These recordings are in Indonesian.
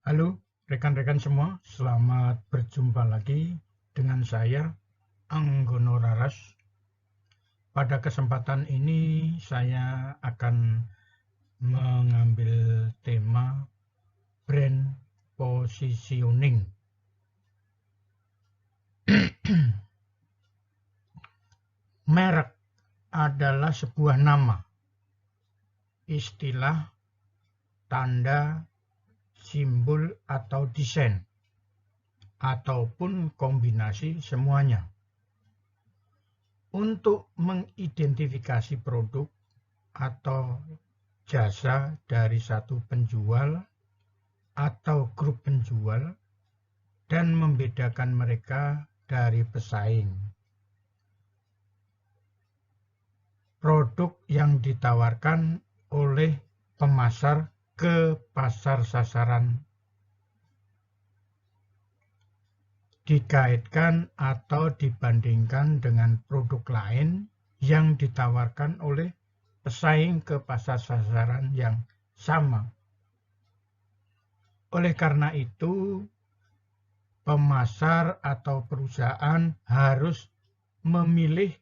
Halo rekan-rekan semua, selamat berjumpa lagi dengan saya, Anggono Raras. Pada kesempatan ini saya akan mengambil tema brand positioning. Merek adalah sebuah nama, istilah, tanda, simbol atau desain, ataupun kombinasi semuanya. Untuk mengidentifikasi produk atau jasa dari satu penjual atau grup penjual dan membedakan mereka dari pesaing. Produk yang ditawarkan oleh pemasar ke pasar sasaran dikaitkan atau dibandingkan dengan produk lain yang ditawarkan oleh pesaing ke pasar sasaran yang sama. Oleh karena itu, pemasar atau perusahaan harus memilih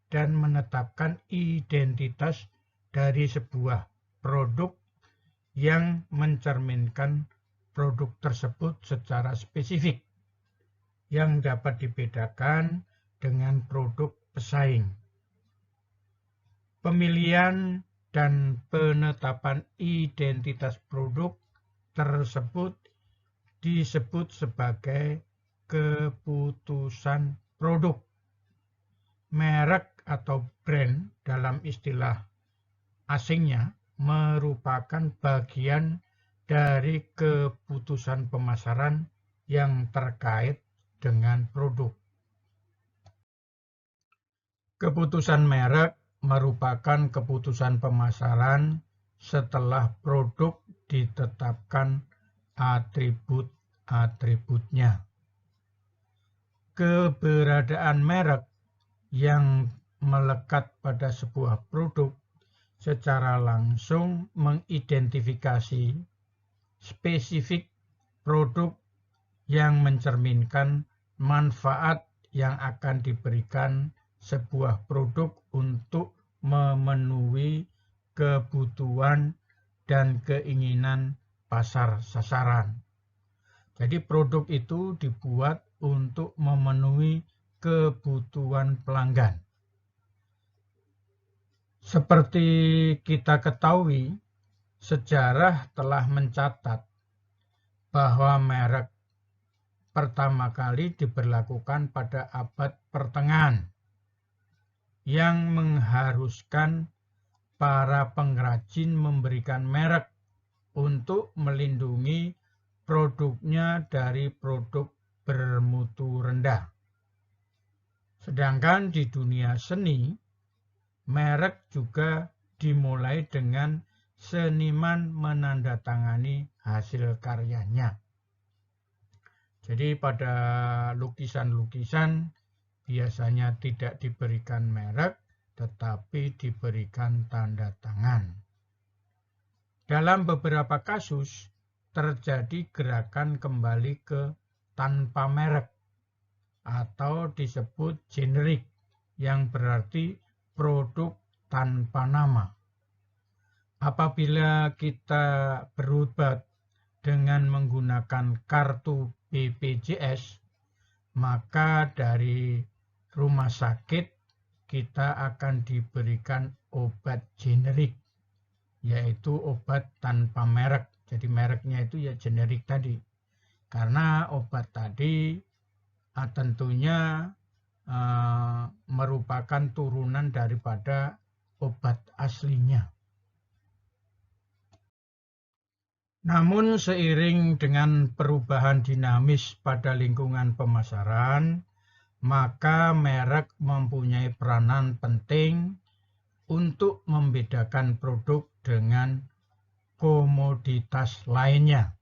dan menetapkan identitas dari sebuah produk yang mencerminkan produk tersebut secara spesifik yang dapat dibedakan dengan produk pesaing. Pemilihan dan penetapan identitas produk tersebut disebut sebagai keputusan produk. Merek atau brand dalam istilah asingnya merupakan bagian dari keputusan pemasaran yang terkait dengan produk. Keputusan merek merupakan keputusan pemasaran setelah produk ditetapkan atribut-atributnya. Keberadaan merek yang melekat pada sebuah produk secara langsung mengidentifikasi spesifik produk yang mencerminkan manfaat yang akan diberikan sebuah produk untuk memenuhi kebutuhan dan keinginan pasar sasaran. Jadi produk itu dibuat untuk memenuhi kebutuhan pelanggan. Seperti kita ketahui, sejarah telah mencatat bahwa merek pertama kali diberlakukan pada abad pertengahan yang mengharuskan para pengrajin memberikan merek untuk melindungi produknya dari produk bermutu rendah. Sedangkan di dunia seni, merek juga dimulai dengan seniman menandatangani hasil karyanya. Jadi pada lukisan-lukisan biasanya tidak diberikan merek, tetapi diberikan tanda tangan. Dalam beberapa kasus, terjadi gerakan kembali ke tanpa merek atau disebut generik, yang berarti produk tanpa nama. Apabila kita berobat dengan menggunakan kartu BPJS, maka dari rumah sakit kita akan diberikan obat generik, yaitu obat tanpa merek. Jadi mereknya itu ya generik tadi. Karena obat tadi tentunya merupakan turunan daripada obat aslinya. Namun seiring dengan perubahan dinamis pada lingkungan pemasaran, maka merek mempunyai peranan penting untuk membedakan produk dengan komoditas lainnya,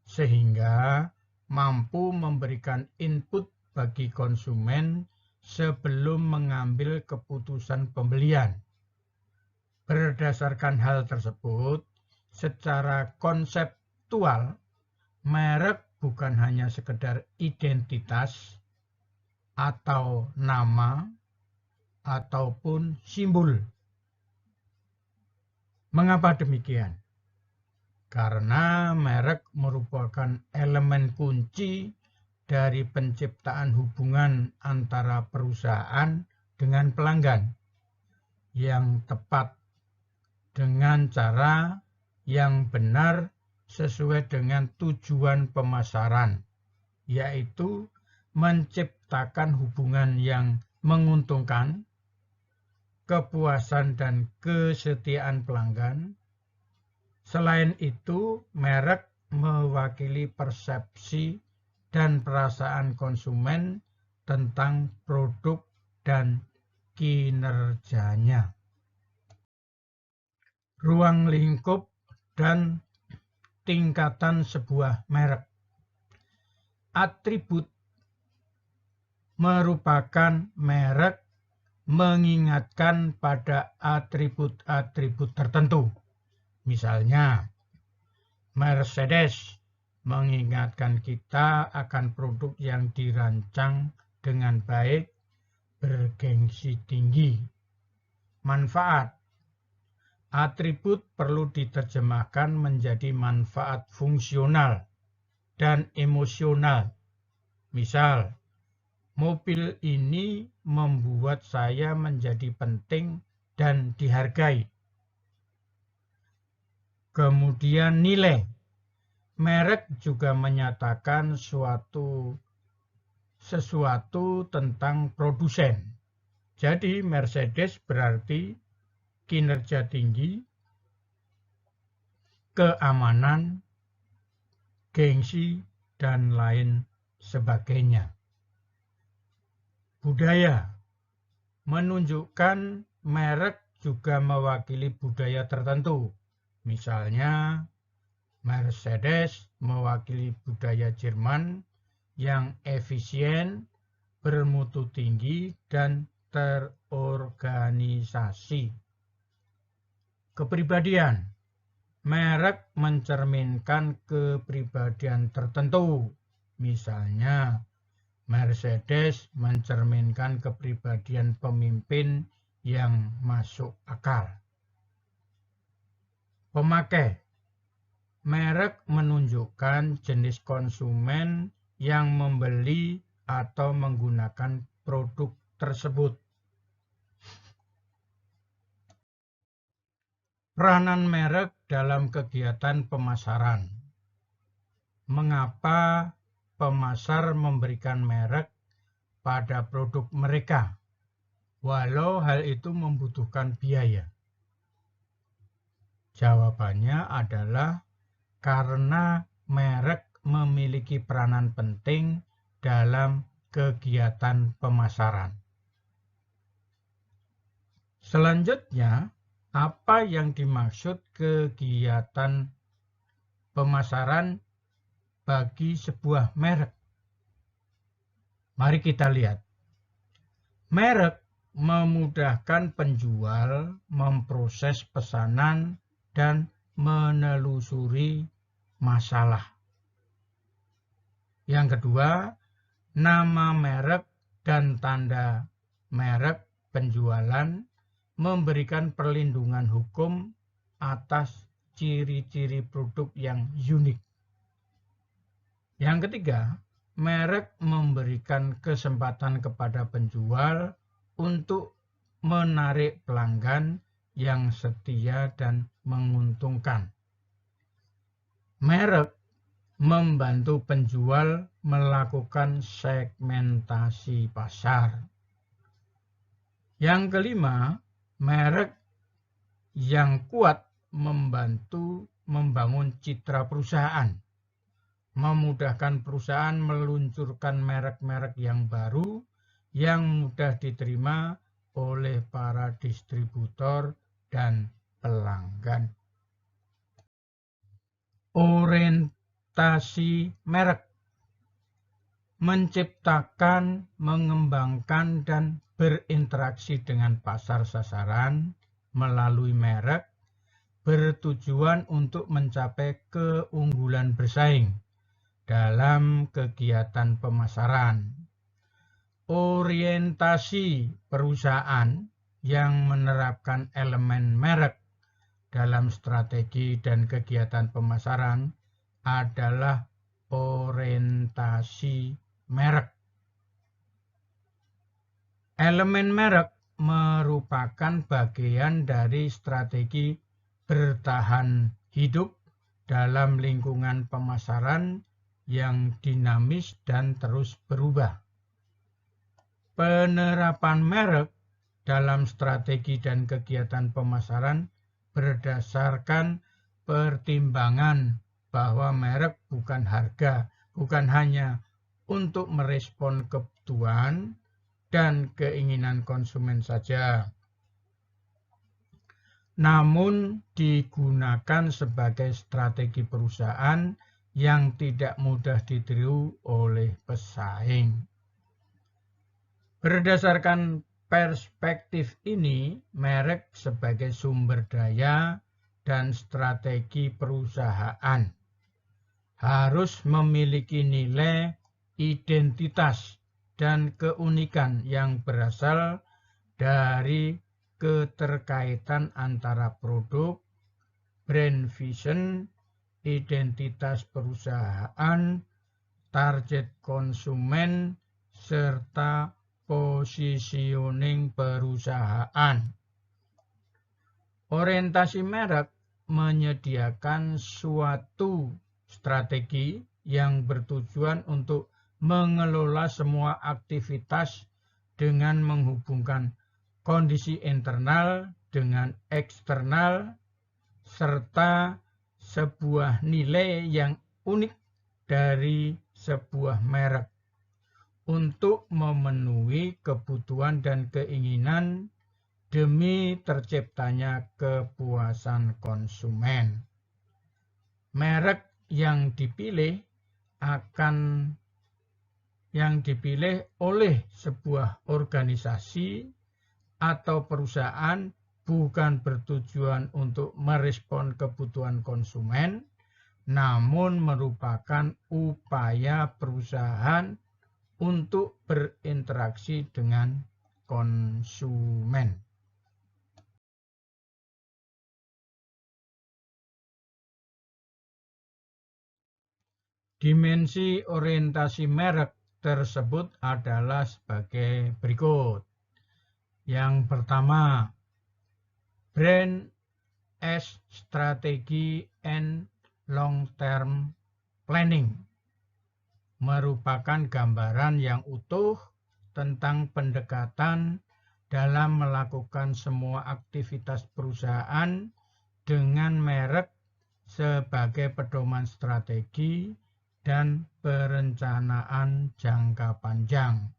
sehingga mampu memberikan input bagi konsumen sebelum mengambil keputusan pembelian. Berdasarkan hal tersebut, secara konseptual, merek bukan hanya sekedar identitas atau nama ataupun simbol. Mengapa demikian? Karena merek merupakan elemen kunci dari penciptaan hubungan antara perusahaan dengan pelanggan yang tepat dengan cara yang benar sesuai dengan tujuan pemasaran, yaitu menciptakan hubungan yang menguntungkan, kepuasan dan kesetiaan pelanggan. Selain itu, merek mewakili persepsi dan perasaan konsumen tentang produk dan kinerjanya. Ruang lingkup dan tingkatan sebuah merek. Atribut merupakan merek mengingatkan pada atribut-atribut tertentu. Misalnya, Mercedes mengingatkan kita akan produk yang dirancang dengan baik, bergengsi tinggi. Manfaat. Atribut perlu diterjemahkan menjadi manfaat fungsional dan emosional. Misal, mobil ini membuat saya menjadi penting dan dihargai. Kemudian nilai. Merek juga menyatakan sesuatu tentang produsen. Jadi Mercedes berarti kinerja tinggi, keamanan, gengsi, dan lain sebagainya. Budaya menunjukkan merek juga mewakili budaya tertentu. Misalnya, Mercedes mewakili budaya Jerman yang efisien, bermutu tinggi, dan terorganisasi. Kepribadian. Merek mencerminkan kepribadian tertentu. Misalnya, Mercedes mencerminkan kepribadian pemimpin yang masuk akal. Pemakai. Merek menunjukkan jenis konsumen yang membeli atau menggunakan produk tersebut. Peranan merek dalam kegiatan pemasaran. Mengapa pemasar memberikan merek pada produk mereka, walau hal itu membutuhkan biaya? Jawabannya adalah karena merek memiliki peranan penting dalam kegiatan pemasaran. Selanjutnya, apa yang dimaksud kegiatan pemasaran bagi sebuah merek? Mari kita lihat. Merek memudahkan penjual memproses pesanan dan menelusuri masalah. Yang kedua, nama merek dan tanda merek penjualan memberikan perlindungan hukum atas ciri-ciri produk yang unik. Yang ketiga, merek memberikan kesempatan kepada penjual untuk menarik pelanggan yang setia dan menguntungkan. Merek membantu penjual melakukan segmentasi pasar. Yang kelima, merek yang kuat membantu membangun citra perusahaan, memudahkan perusahaan meluncurkan merek-merek yang baru yang mudah diterima oleh para distributor dan pelanggan. Orientasi merek. Menciptakan, mengembangkan, dan berinteraksi dengan pasar sasaran melalui merek bertujuan untuk mencapai keunggulan bersaing dalam kegiatan pemasaran. Orientasi perusahaan yang menerapkan elemen merek dalam strategi dan kegiatan pemasaran adalah orientasi merek. Elemen merek merupakan bagian dari strategi bertahan hidup dalam lingkungan pemasaran yang dinamis dan terus berubah. Penerapan merek dalam strategi dan kegiatan pemasaran berdasarkan pertimbangan bahwa merek bukan harga, bukan hanya untuk merespon kebutuhan dan keinginan konsumen saja, namun digunakan sebagai strategi perusahaan yang tidak mudah ditiru oleh pesaing. Berdasarkan perspektif ini, merek sebagai sumber daya dan strategi perusahaan harus memiliki nilai identitas dan keunikan yang berasal dari keterkaitan antara produk, brand vision, identitas perusahaan, target konsumen, serta positioning perusahaan. Orientasi merek menyediakan suatu strategi yang bertujuan untuk mengelola semua aktivitas dengan menghubungkan kondisi internal dengan eksternal, serta sebuah nilai yang unik dari sebuah merek untuk memenuhi kebutuhan dan keinginan demi terciptanya kepuasan konsumen. Merek yang dipilih oleh sebuah organisasi atau perusahaan bukan bertujuan untuk merespon kebutuhan konsumen, namun merupakan upaya perusahaan untuk berinteraksi dengan konsumen. Dimensi orientasi merek tersebut adalah sebagai berikut. Yang pertama, brand as strategy and long-term planning merupakan gambaran yang utuh tentang pendekatan dalam melakukan semua aktivitas perusahaan dengan merek sebagai pedoman strategi dan perencanaan jangka panjang.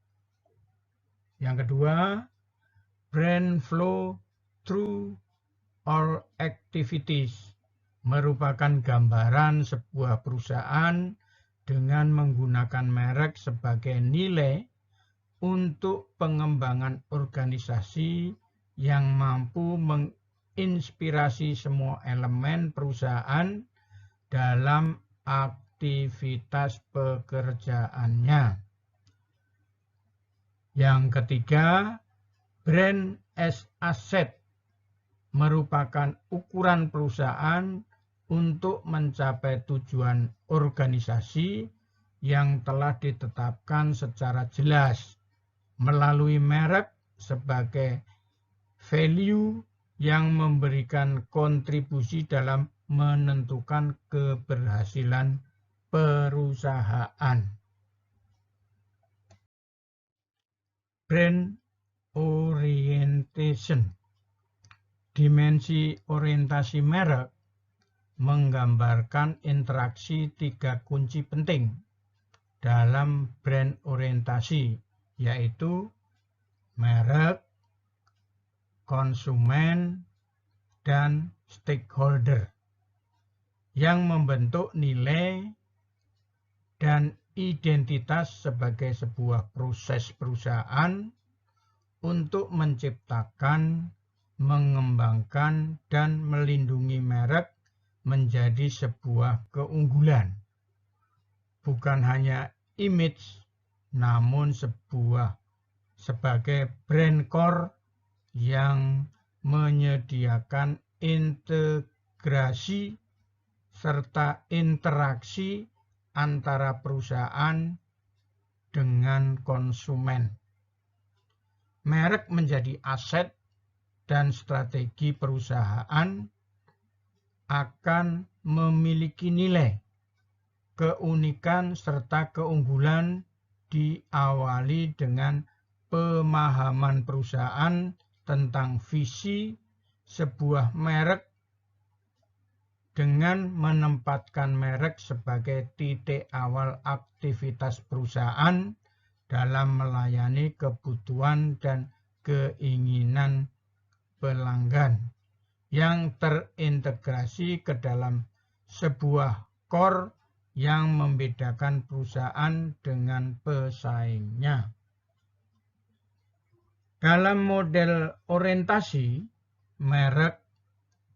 Yang kedua, brand flow through all activities merupakan gambaran sebuah perusahaan dengan menggunakan merek sebagai nilai untuk pengembangan organisasi yang mampu menginspirasi semua elemen perusahaan dalam aktivitas pekerjaannya. Yang ketiga, brand as asset merupakan ukuran perusahaan untuk mencapai tujuan organisasi yang telah ditetapkan secara jelas melalui merek sebagai value yang memberikan kontribusi dalam menentukan keberhasilan perusahaan. Brand orientation. Dimensi orientasi merek menggambarkan interaksi 3 kunci penting dalam brand orientasi, yaitu merek, konsumen, dan stakeholder yang membentuk nilai dan identitas sebagai sebuah proses perusahaan untuk menciptakan, mengembangkan, dan melindungi merek menjadi sebuah keunggulan. bukan hanya image, namun sebagai brand core yang menyediakan integrasi serta interaksi antara perusahaan dengan konsumen. Merek menjadi aset dan strategi perusahaan akan memiliki nilai, keunikan, serta keunggulan diawali dengan pemahaman perusahaan tentang visi sebuah merek dengan menempatkan merek sebagai titik awal aktivitas perusahaan dalam melayani kebutuhan dan keinginan pelanggan yang terintegrasi ke dalam sebuah core yang membedakan perusahaan dengan pesaingnya. Dalam model orientasi, merek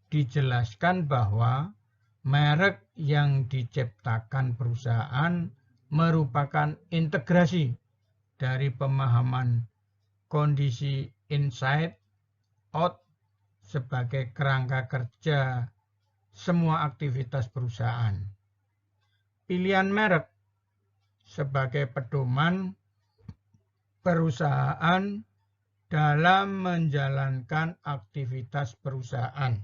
dijelaskan bahwa merek yang diciptakan perusahaan merupakan integrasi dari pemahaman kondisi inside out sebagai kerangka kerja semua aktivitas perusahaan. Pilihan merek sebagai pedoman perusahaan dalam menjalankan aktivitas perusahaan,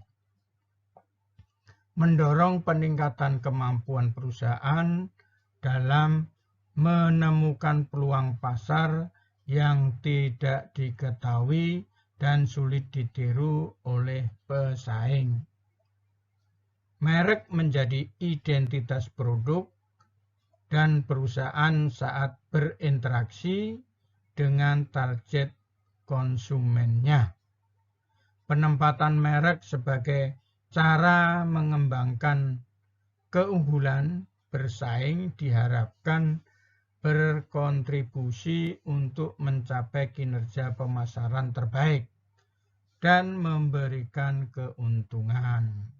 mendorong peningkatan kemampuan perusahaan dalam menemukan peluang pasar yang tidak diketahui dan sulit ditiru oleh pesaing. Merek menjadi identitas produk dan perusahaan saat berinteraksi dengan target konsumennya. Penempatan merek sebagai cara mengembangkan keunggulan bersaing diharapkan berkontribusi untuk mencapai kinerja pemasaran terbaik dan memberikan keuntungan.